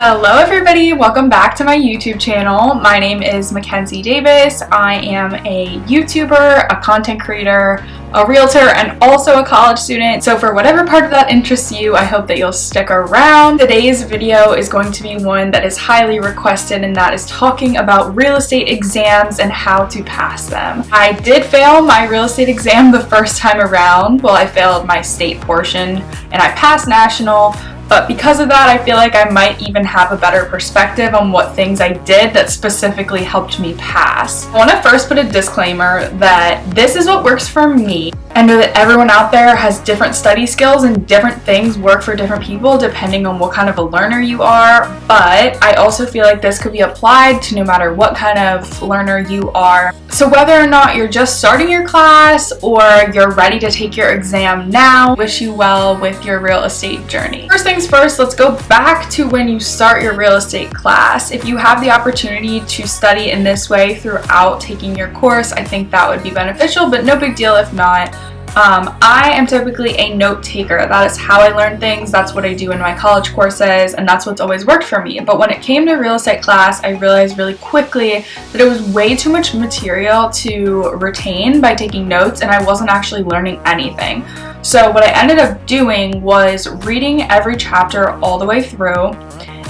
Hello everybody, welcome back to my YouTube channel. My name is Mackenzie Davis. I am a YouTuber, a content creator, a realtor, and also a college student. So for whatever part of that interests you, I hope that you'll stick around. Today's video is going to be one that is highly requested, and that is talking about real estate exams and how to pass them. I did fail my real estate exam the first time around. Well, I failed my state portion and I passed national. But because of that, I feel like I might even have a better perspective on what things I did that specifically helped me pass. I want to first put a disclaimer that this is what works for me. I know that everyone out there has different study skills and different things work for different people depending on what kind of a learner you are, but I also feel like this could be applied to no matter what kind of learner you are. So whether or not you're just starting your class or you're ready to take your exam now, wish you well with your real estate journey. First things first, let's go back to when you start your real estate class. If you have the opportunity to study in this way throughout taking your course, I think that would be beneficial, but no big deal if not. I am typically a note taker. That is how I learn things. That's what I do in my college courses, and that's what's always worked for me. But when it came to real estate class, I realized really quickly that it was way too much material to retain by taking notes, and I wasn't actually learning anything. So what I ended up doing was reading every chapter all the way through,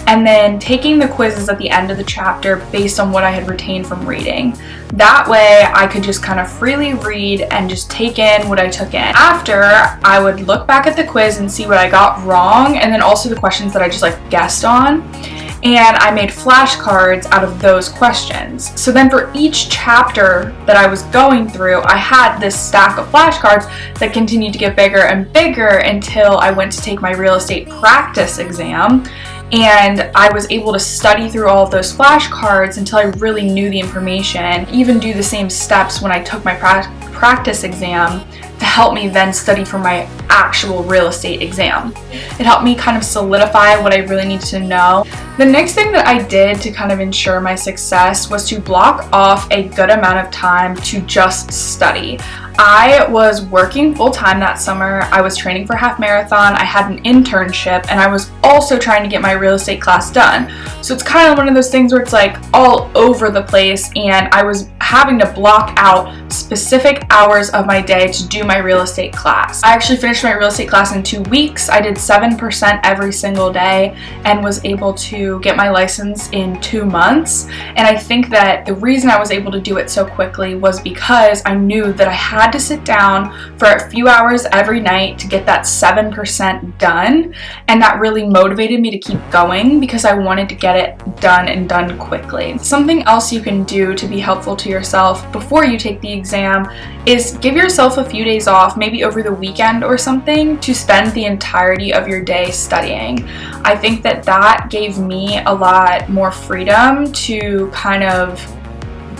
and then taking the quizzes at the end of the chapter based on what I had retained from reading. That way I could just kind of freely read and just take in what I took in. After, I would look back at the quiz and see what I got wrong, and then also the questions that I just guessed on. And I made flashcards out of those questions. So then for each chapter that I was going through, I had this stack of flashcards that continued to get bigger and bigger until I went to take my real estate practice exam. And I was able to study through all of those flashcards until I really knew the information, even do the same steps when I took my practice exam to help me then study for my actual real estate exam. It helped me kind of solidify what I really needed to know. The next thing that I did to kind of ensure my success was to block off a good amount of time to just study. I was working full-time that summer. I was training for half marathon. I had an internship, and I was also trying to get my real estate class done. So it's kind of one of those things where it's all over the place, and I was having to block out specific hours of my day to do my real estate class. I actually finished my real estate class in 2 weeks. I did 7% every single day and was able to get my license in 2 months. And I think that the reason I was able to do it so quickly was because I knew that I had to sit down for a few hours every night to get that 7% done. And that really motivated me to keep going because I wanted to get it done and done quickly. Something else you can do to be helpful to yourself before you take the exam is give yourself a few days off, maybe over the weekend or something, to spend the entirety of your day studying. I think that that gave me a lot more freedom to kind of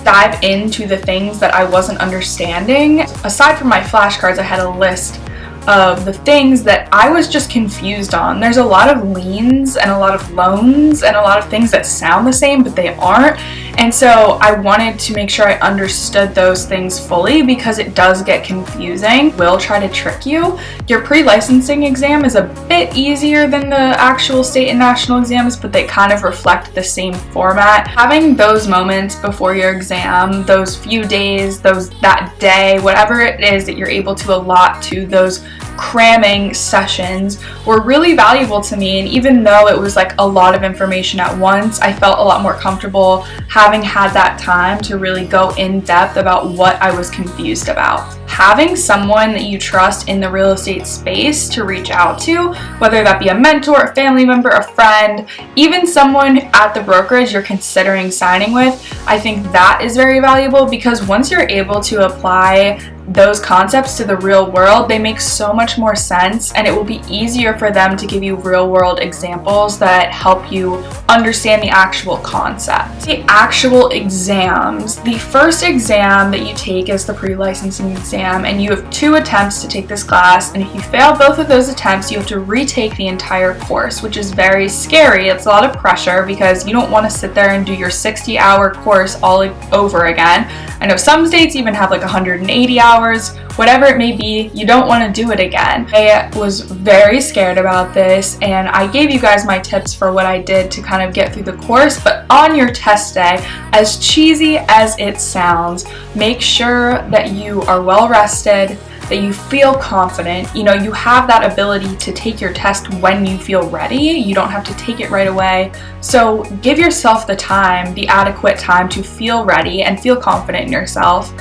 dive into the things that I wasn't understanding. Aside from my flashcards, I had a list of the things that I was just confused on. There's a lot of liens and a lot of loans and a lot of things that sound the same, but they aren't. And so I wanted to make sure I understood those things fully because it does get confusing. Will try to trick you. Your pre-licensing exam is a bit easier than the actual state and national exams, but they kind of reflect the same format. Having those moments before your exam, those few days, that day, whatever it is that you're able to allot to those cramming sessions were really valuable to me. And even though it was a lot of information at once, I felt a lot more comfortable having had that time to really go in depth about what I was confused about. Having someone that you trust in the real estate space to reach out to, whether that be a mentor, a family member, a friend, even someone at the brokerage you're considering signing with, I think that is very valuable because once you're able to apply those concepts to the real world, they make so much more sense, and it will be easier for them to give you real world examples that help you understand the actual concept. The actual exams. The first exam that you take is the pre-licensing exam, and you have 2 attempts to take this class, and if you fail both of those attempts, you have to retake the entire course, which is very scary. It's a lot of pressure because you don't want to sit there and do your 60-hour course all over again. I know some states even have 180 hours, whatever it may be, you don't want to do it again. I was very scared about this, and I gave you guys my tips for what I did to kind of get through the course. But on your test day, as cheesy as it sounds, make sure that you are well rested, that you feel confident. You know, you have that ability to take your test when you feel ready. You don't have to take it right away. So give yourself the time, the adequate time to feel ready and feel confident in yourself.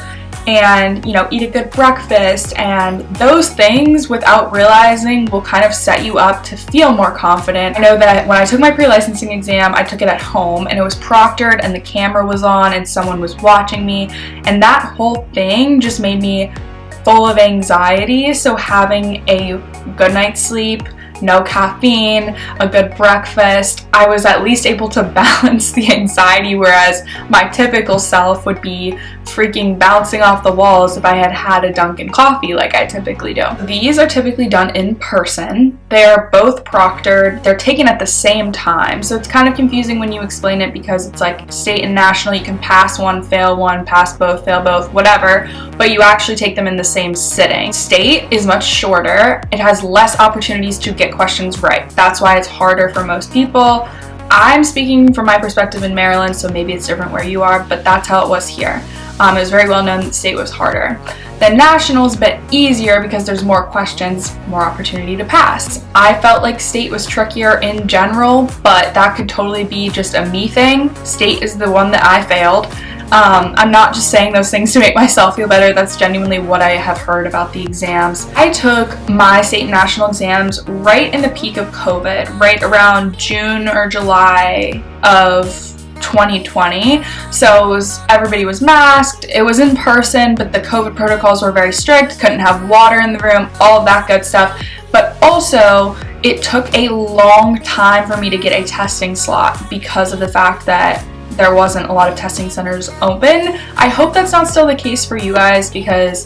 And, you know, eat a good breakfast, and those things without realizing will kind of set you up to feel more confident. I know that when I took my pre-licensing exam, I took it at home, and it was proctored and the camera was on and someone was watching me, and that whole thing just made me full of anxiety. So having a good night's sleep, no caffeine, a good breakfast, I was at least able to balance the anxiety, whereas my typical self would be freaking bouncing off the walls if I had had a Dunkin' coffee like I typically do. These are typically done in person. They are both proctored. They're taken at the same time. So it's kind of confusing when you explain it because it's like state and national. You can pass one, fail one, pass both, fail both, whatever, but you actually take them in the same sitting. State is much shorter. It has less opportunities to get questions right. That's why it's harder for most people. I'm speaking from my perspective in Maryland, so maybe it's different where you are, but that's how it was here. It was very well known that state was harder. The national is a bit easier because there's more questions, more opportunity to pass. I felt like state was trickier in general, but that could totally be just a me thing. State is the one that I failed. I'm not just saying those things to make myself feel better. That's genuinely what I have heard about the exams. I took my state and national exams right in the peak of COVID, right around June or July of 2020. So everybody was masked, it was in person, but the COVID protocols were very strict, couldn't have water in the room, all of that good stuff. But also, it took a long time for me to get a testing slot because of the fact that there wasn't a lot of testing centers open. I hope that's not still the case for you guys, because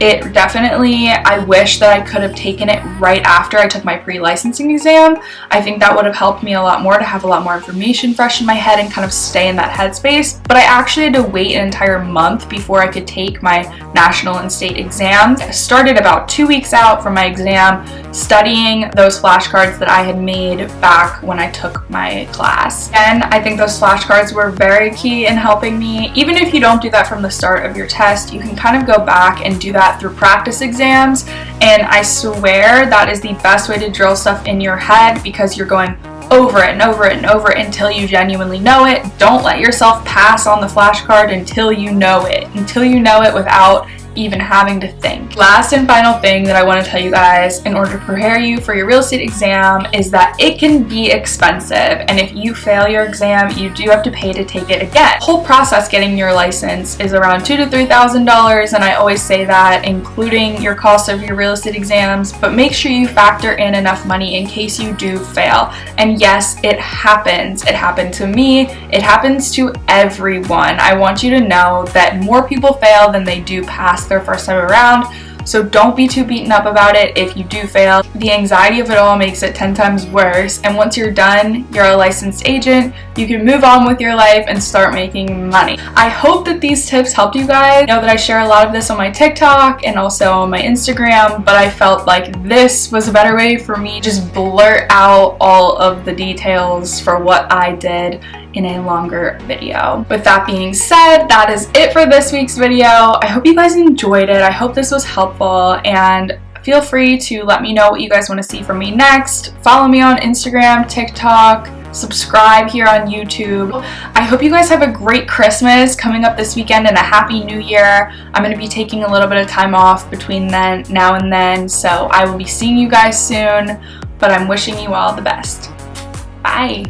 it definitely, I wish that I could have taken it right after I took my pre-licensing exam. I think that would have helped me a lot more to have a lot more information fresh in my head and kind of stay in that headspace. But I actually had to wait an entire month before I could take my national and state exams. I started about 2 weeks out from my exam studying those flashcards that I had made back when I took my class. And I think those flashcards were very key in helping me. Even if you don't do that from the start of your test, you can kind of go back and do that through practice exams, and I swear that is the best way to drill stuff in your head, because you're going over it and over it and over it until you genuinely know it. Don't let yourself pass on the flashcard until you know it without even having to think. Last and final thing that I want to tell you guys in order to prepare you for your real estate exam is that it can be expensive, and if you fail your exam, you do have to pay to take it again. The whole process getting your license is around $2,000 to $3,000, and I always say that, including your cost of your real estate exams, but make sure you factor in enough money in case you do fail. And yes, it happens. It happened to me. It happens to everyone. I want you to know that more people fail than they do pass their first time around. So don't be too beaten up about it if you do fail. The anxiety of it all makes it 10 times worse, and once you're done, you're a licensed agent, you can move on with your life and start making money. I hope that these tips helped you guys. I know that I share a lot of this on my TikTok and also on my Instagram, but I felt like this was a better way for me to just blurt out all of the details for what I did in a longer video. With that being said, that is it for this week's video. I hope you guys enjoyed it. I hope this was helpful, and feel free to let me know what you guys want to see from me next. Follow me on Instagram, TikTok, subscribe here on YouTube. I hope you guys have a great Christmas coming up this weekend and a happy new year. I'm going to be taking a little bit of time off between now and then, so I will be seeing you guys soon, but I'm wishing you all the best. Bye.